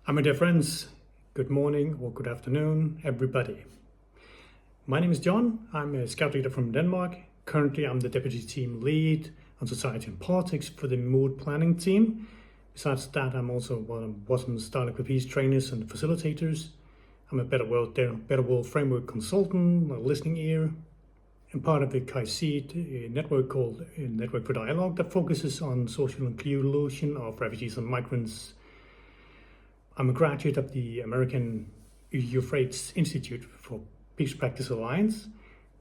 Hi, my dear friends. Good morning or good afternoon, everybody. My name is John. I'm a scout leader from Denmark. Currently, I'm the deputy team lead on society and politics for the Moot planning team. Besides that, I'm also one of WASM's Dialogue for Peace trainers and facilitators. I'm a Better World Framework consultant, a listening ear, and part of the KAISEED network called Network for Dialogue that focuses on social inclusion of refugees and migrants. I'm a graduate of the American Euphrates Institute for Peace Practice Alliance,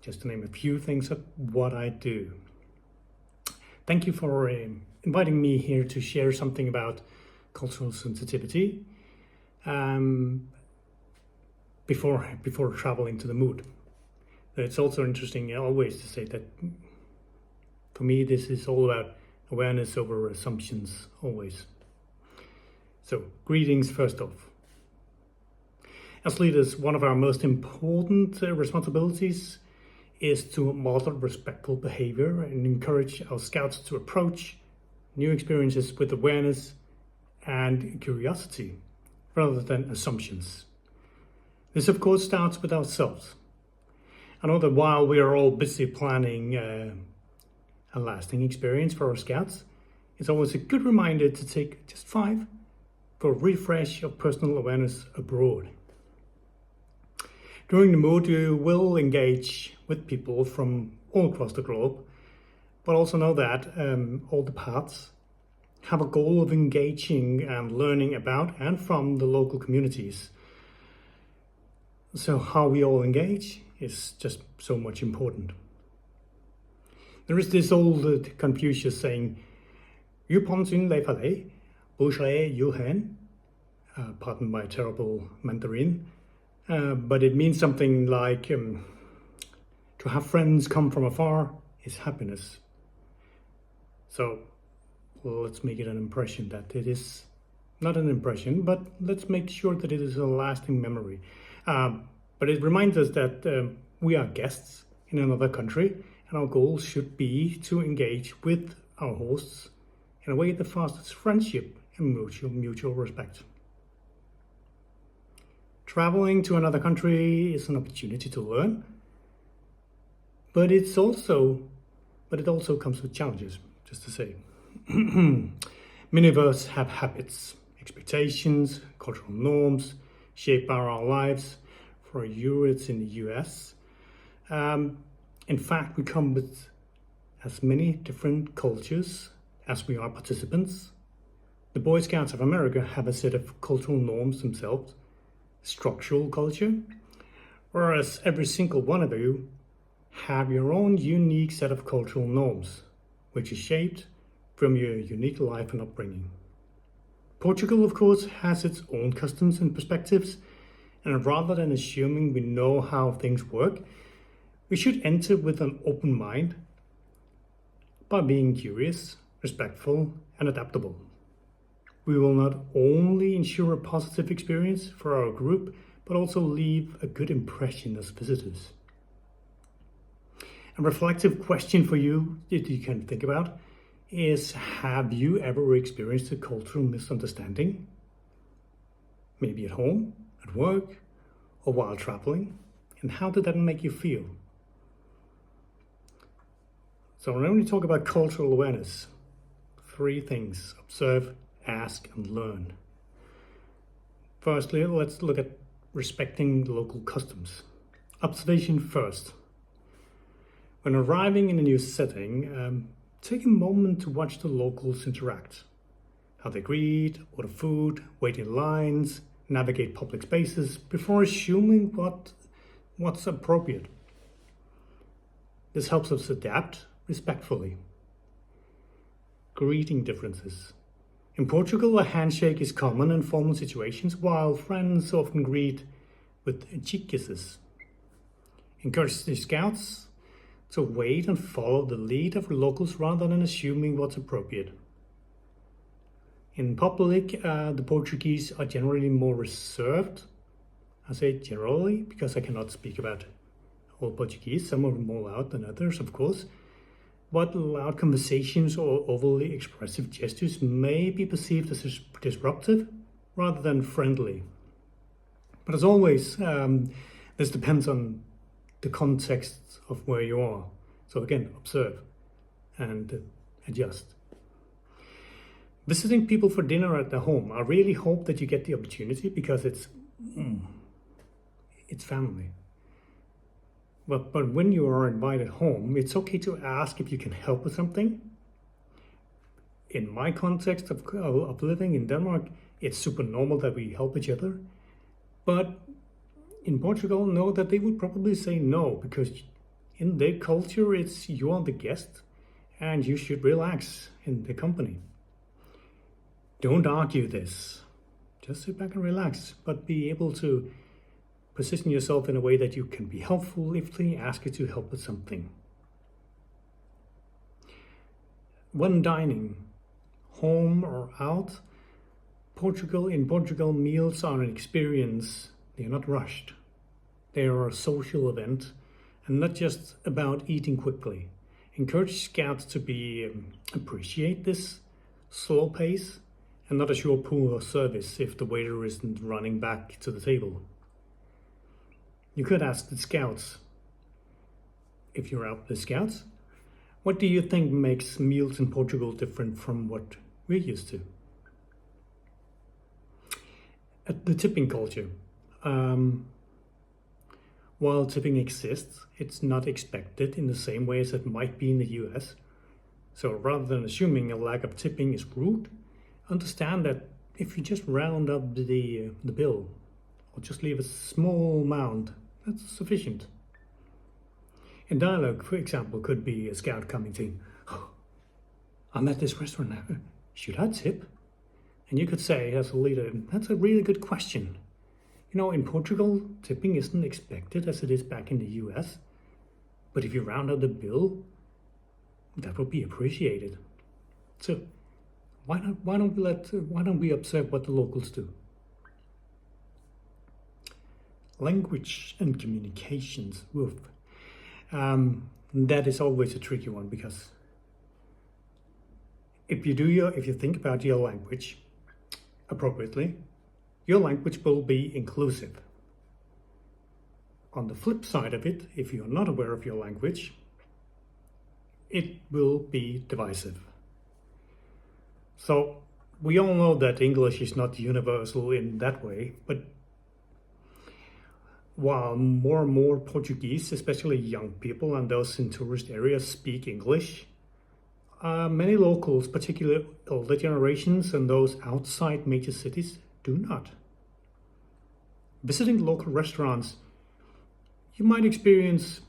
just to name a few things of what I do. Thank you for inviting me here to share something about cultural sensitivity before traveling to the Moot. It's also interesting always to say that for me this is all about awareness over assumptions, always. So, greetings first off. As leaders, one of our most important responsibilities is to model respectful behavior and encourage our scouts to approach new experiences with awareness and curiosity rather than assumptions. This, of course, starts with ourselves. I know that while we are all busy planning a lasting experience for our scouts, it's always a good reminder to take just 5 for a refresh of personal awareness abroad. During the Moot, you will engage with people from all across the globe, but also know that all the paths have a goal of engaging and learning about and from the local communities. So how we all engage is just so much important. There is this old Confucius saying, "Yu pon xin lei fa lei, bu shui yu hen." Pardon my terrible Mandarin, but it means something like to have friends come from afar is happiness. So let's make it an impression that it is not an impression, but let's make sure that it is a lasting memory. But it reminds us that we are guests in another country, and our goal should be to engage with our hosts in a way that fosters friendship and mutual respect. Traveling to another country is an opportunity to learn, but it also comes with challenges, just to say. Many of us have habits, expectations, cultural norms shaped by our lives. For you, it's in the US. In fact, we come with as many different cultures as we are participants. The Boy Scouts of America have a set of cultural norms themselves, structural culture, whereas every single one of you have your own unique set of cultural norms, which is shaped from your unique life and upbringing. Portugal, of course, has its own customs and perspectives, and rather than assuming we know how things work, we should enter with an open mind by being curious, respectful, and adaptable. We will not only ensure a positive experience for our group, but also leave a good impression as visitors. A reflective question for you that you can think about is, have you ever experienced a cultural misunderstanding? Maybe at home, at work, or while traveling? And how did that make you feel? So when we talk about cultural awareness, 3 things: observe, ask, and learn. Firstly, let's look at respecting local customs. Observation first. When arriving in a new setting, take a moment to watch the locals interact. How they greet, order food, wait in lines, navigate public spaces before assuming what's appropriate. This helps us adapt respectfully. Greeting differences. In Portugal, a handshake is common in formal situations, while friends often greet with cheek kisses. Encourage the scouts to wait and follow the lead of locals rather than assuming what's appropriate. In public, the Portuguese are generally more reserved. I say generally because I cannot speak about all Portuguese. Some are more loud than others, of course. But loud conversations or overly expressive gestures may be perceived as disruptive rather than friendly. But as always, this depends on the context of where you are. So again, observe and adjust. Visiting people for dinner at their home. I really hope that you get the opportunity because it's family. But when you are invited home, it's okay to ask if you can help with something. In my context of living in Denmark, it's super normal that we help each other. But in Portugal, know that they would probably say no, because in their culture, it's you are the guest and you should relax in the company. Don't argue this. Just sit back and relax, but be able to position yourself in a way that you can be helpful if they ask you to help with something. When dining, home or out, in Portugal, meals are an experience. They are not rushed. They are a social event and not just about eating quickly. Encourage scouts to appreciate this slow pace and not assure poor service if the waiter isn't running back to the table. You could ask the scouts, if you're out with the scouts, what do you think makes meals in Portugal different from what we're used to? At the tipping culture, while tipping exists, it's not expected in the same way as it might be in the US. So rather than assuming a lack of tipping is rude, understand that if you just round up the bill or just leave a small amount, that's sufficient. In dialogue, for example, could be a scout coming saying, "Oh, I'm at this restaurant now. Should I tip?" And you could say as a leader, "That's a really good question. You know, in Portugal, tipping isn't expected as it is back in the US. But if you round up the bill, that would be appreciated. So why don't we observe what the locals do?" Language and communications. Woof. That is always a tricky one, because if you think about your language appropriately, your language will be inclusive. On the flip side of it, if you're not aware of your language, it will be divisive. So we all know that English is not universal in that way, but while more and more Portuguese, especially young people and those in tourist areas, speak English, many locals, particularly older generations and those outside major cities, do not. Visiting local restaurants, you might experience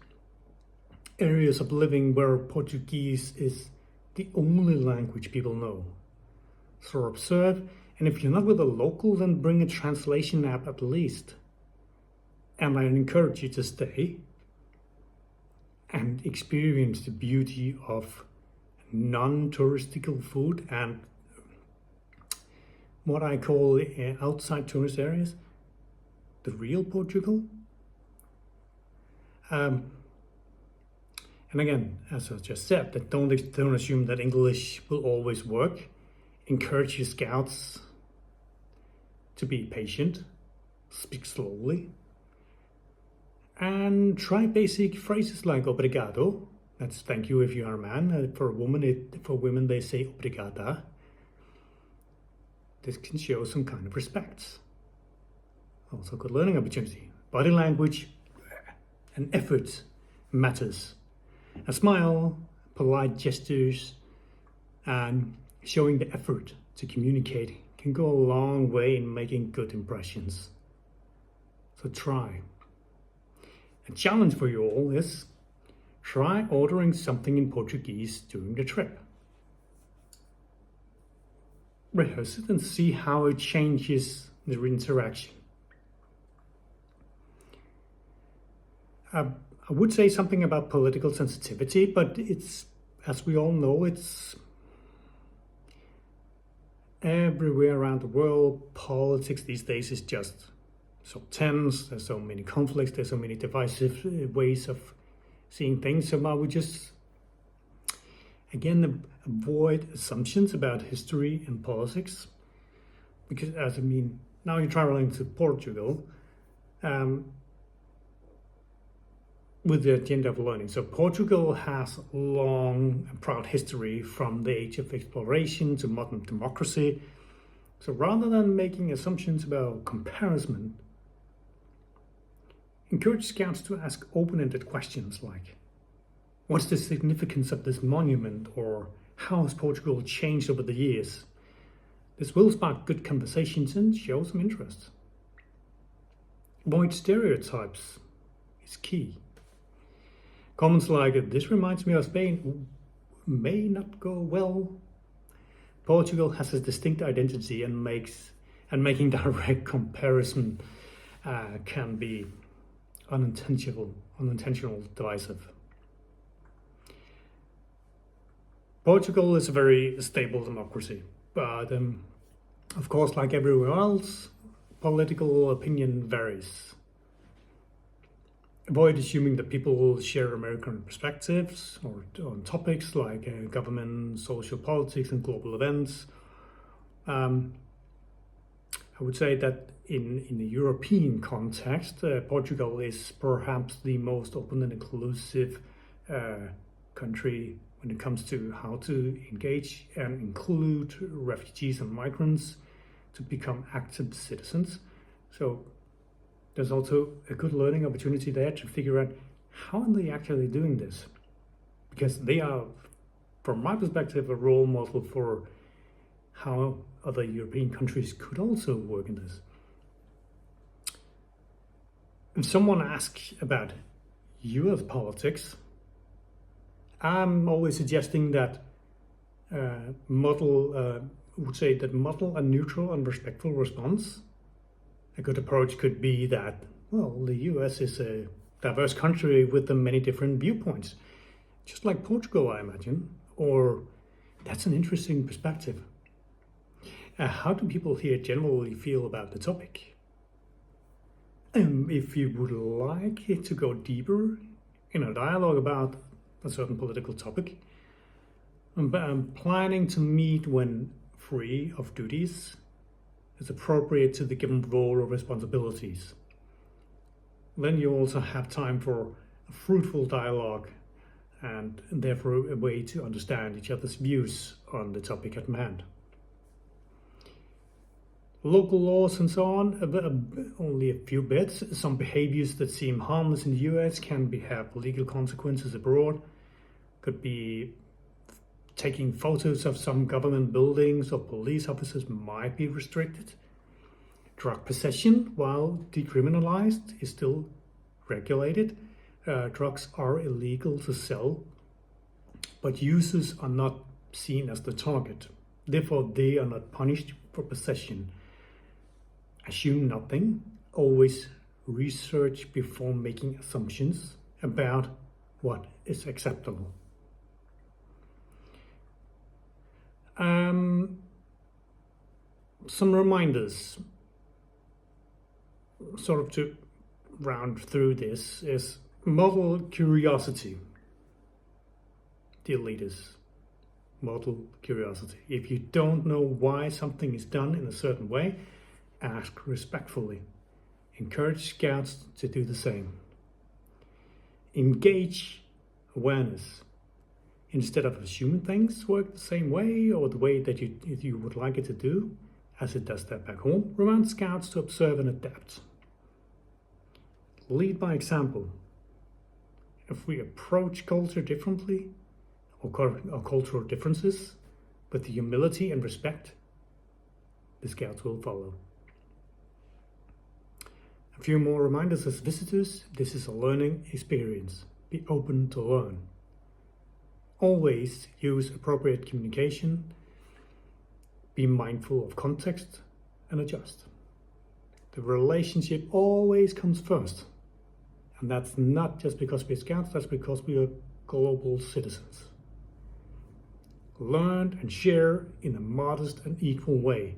areas of living where Portuguese is the only language people know. So observe, and if you're not with a local, then bring a translation app at least. And I encourage you to stay and experience the beauty of non-touristical food and what I call outside tourist areas, the real Portugal. And again, as I just said, that don't assume that English will always work. Encourage your scouts to be patient, speak slowly, and try basic phrases like obrigado. That's thank you if you are a man. For women they say obrigada. This can show some kind of respect. Also good learning opportunity. Body language and effort matters. A smile, polite gestures, and showing the effort to communicate can go a long way in making good impressions. So try. A challenge for you all is try ordering something in Portuguese during the trip. Rehearse it and see how it changes the interaction. I would say something about political sensitivity, but it's, as we all know, it's everywhere around the world. Politics these days is just so tense, there's so many conflicts, there's so many divisive ways of seeing things. So I would just, again, avoid assumptions about history and politics. because now you're traveling to Portugal with the agenda of learning. So Portugal has a long and proud history from the age of exploration to modern democracy. So rather than making assumptions about comparison, encourage scouts to ask open-ended questions like, what's the significance of this monument, or how has Portugal changed over the years? This will spark good conversations and show some interest. Avoid stereotypes is key. Comments like, this reminds me of Spain, may not go well. Portugal has a distinct identity, and making direct comparison can be unintentional divisive. Portugal is a very stable democracy, but of course, like everywhere else, political opinion varies. Avoid assuming that people will share American perspectives or on topics like government, social politics, and global events. I would say that in the European context, Portugal is perhaps the most open and inclusive country when it comes to how to engage and include refugees and migrants to become active citizens. So there's also a good learning opportunity there to figure out how are they actually doing this, because they are, from my perspective, a role model for how other European countries could also work in this. If someone asks about US politics, I'm always suggesting that model a neutral and respectful response. A good approach could be that, well, the US is a diverse country with many different viewpoints, just like Portugal, I imagine, or that's an interesting perspective. How do people here generally feel about the topic? If you would like it to go deeper in a dialogue about a certain political topic, I'm planning to meet when free of duties is appropriate to the given role or responsibilities. Then you also have time for a fruitful dialogue and therefore a way to understand each other's views on the topic at hand. Local laws and so on, only a few bits. Some behaviors that seem harmless in the US can have legal consequences abroad. Could be taking photos of some government buildings or police officers might be restricted. Drug possession, while decriminalized, is still regulated. Drugs are illegal to sell, but users are not seen as the target. Therefore, they are not punished for possession. Assume nothing. Always research before making assumptions about what is acceptable. Some reminders, sort of to round through this, is model curiosity. Dear leaders, model curiosity. If you don't know why something is done in a certain way, ask respectfully. Encourage scouts to do the same. Engage awareness. Instead of assuming things work the same way or the way that you would like it to do, as it does that back home, remind scouts to observe and adapt. Lead by example. If we approach culture differently, or cultural differences, with humility and respect, the scouts will follow. A few more reminders as visitors. This is a learning experience. Be open to learn. Always use appropriate communication. Be mindful of context and adjust. The relationship always comes first. And that's not just because we're scouts, that's because we are global citizens. Learn and share in a modest and equal way.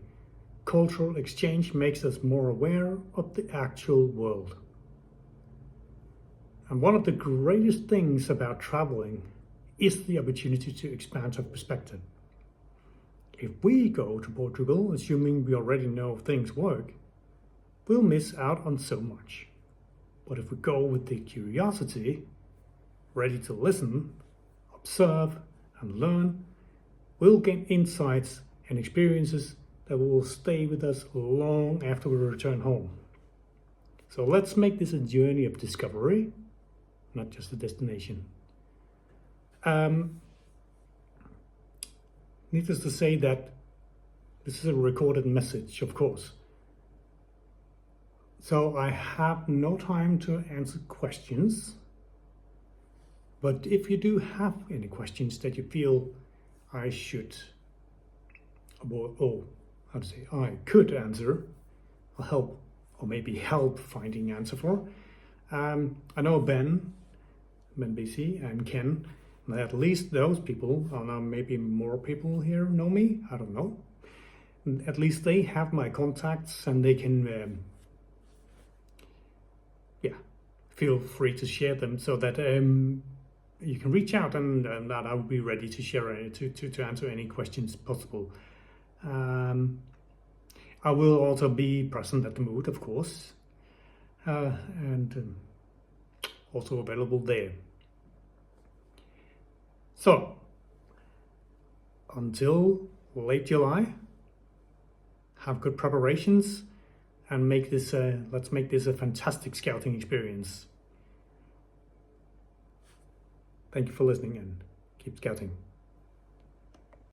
Cultural exchange makes us more aware of the actual world. And one of the greatest things about traveling is the opportunity to expand our perspective. If we go to Portugal, assuming we already know things work, we'll miss out on so much. But if we go with the curiosity, ready to listen, observe, and learn, we'll gain insights and experiences that will stay with us long after we return home. So let's make this a journey of discovery, not just a destination. Needless to say that this is a recorded message, of course. So I have no time to answer questions. But if you do have any questions that you feel I should, I could answer, or help, or maybe help finding answer for. I know Ben BC and Ken, at least those people, or now maybe more people here know me, I don't know. At least they have my contacts and they can, feel free to share them so that you can reach out and that I will be ready to share to answer any questions possible. I will also be present at the Moot, of course, and also available there. So, until late July, have good preparations and let's make this a fantastic scouting experience. Thank you for listening and keep scouting.